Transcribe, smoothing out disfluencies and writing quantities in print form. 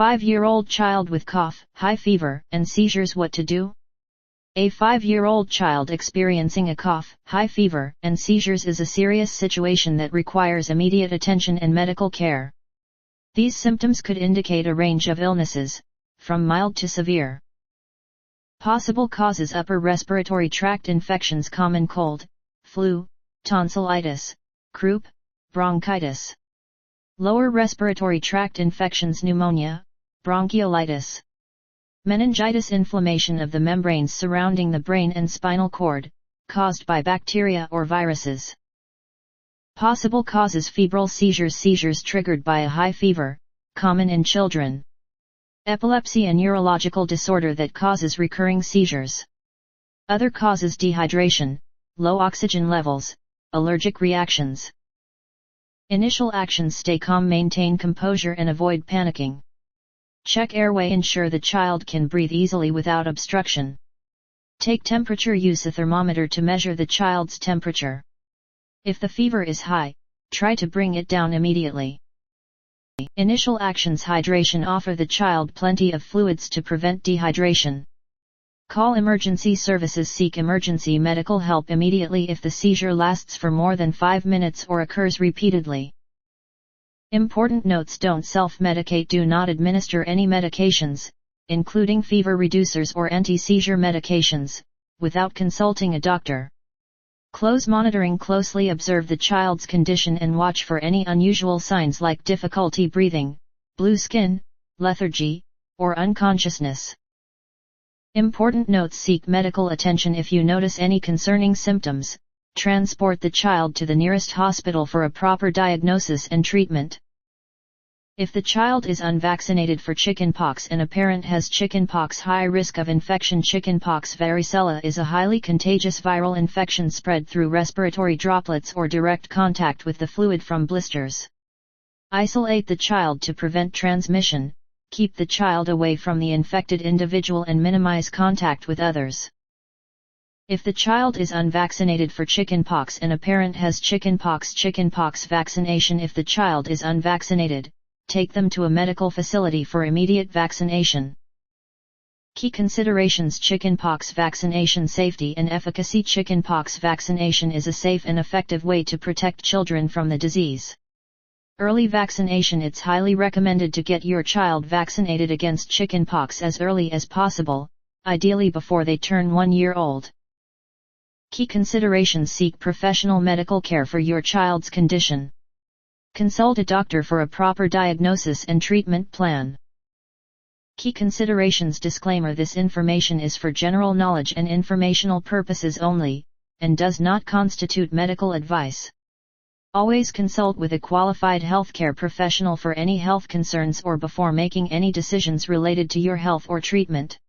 5-year-old child with cough, high fever, and seizures. What to do? A 5-year-old child experiencing a cough, high fever, and seizures is a serious situation that requires immediate attention and medical care. These symptoms could indicate a range of illnesses, from mild to severe. Possible causes: upper respiratory tract infections, common cold, flu, tonsillitis, croup, bronchitis. Lower respiratory tract infections, pneumonia, bronchiolitis. Meningitis, inflammation of the membranes surrounding the brain and spinal cord, caused by bacteria or viruses. Possible causes: febrile seizures, seizures triggered by a high fever, common in children. Epilepsy, a neurological disorder that causes recurring seizures. Other causes: dehydration, low oxygen levels, allergic reactions. Initial actions: stay calm, maintain composure and avoid panicking. Check airway, ensure the child can breathe easily without obstruction. Take temperature, use a thermometer to measure the child's temperature. If the fever is high, try to bring it down immediately. Initial actions: hydration, offer the child plenty of fluids to prevent dehydration. Call emergency services, seek emergency medical help immediately if the seizure lasts for more than 5 minutes or occurs repeatedly. Important notes: don't self-medicate, do not administer any medications, including fever reducers or anti-seizure medications, without consulting a doctor. Close monitoring, closely observe the child's condition and watch for any unusual signs like difficulty breathing, blue skin, lethargy, or unconsciousness. Important notes: seek medical attention if you notice any concerning symptoms. Transport the child to the nearest hospital for a proper diagnosis and treatment. If the child is unvaccinated for chickenpox and a parent has chickenpox, high risk of infection. Chickenpox varicella is a highly contagious viral infection spread through respiratory droplets or direct contact with the fluid from blisters. Isolate the child to prevent transmission, keep the child away from the infected individual and minimize contact with others. If the child is unvaccinated for chickenpox and a parent has chickenpox vaccination. If the child is unvaccinated, take them to a medical facility for immediate vaccination. Key considerations: chickenpox vaccination safety and efficacy. Chickenpox vaccination is a safe and effective way to protect children from the disease. Early vaccination: it's highly recommended to get your child vaccinated against chickenpox as early as possible, ideally before they turn 1 year old. Key considerations: seek professional medical care for your child's condition. Consult a doctor for a proper diagnosis and treatment plan. Key considerations: disclaimer: this information is for general knowledge and informational purposes only, and does not constitute medical advice. Always consult with a qualified healthcare professional for any health concerns or before making any decisions related to your health or treatment.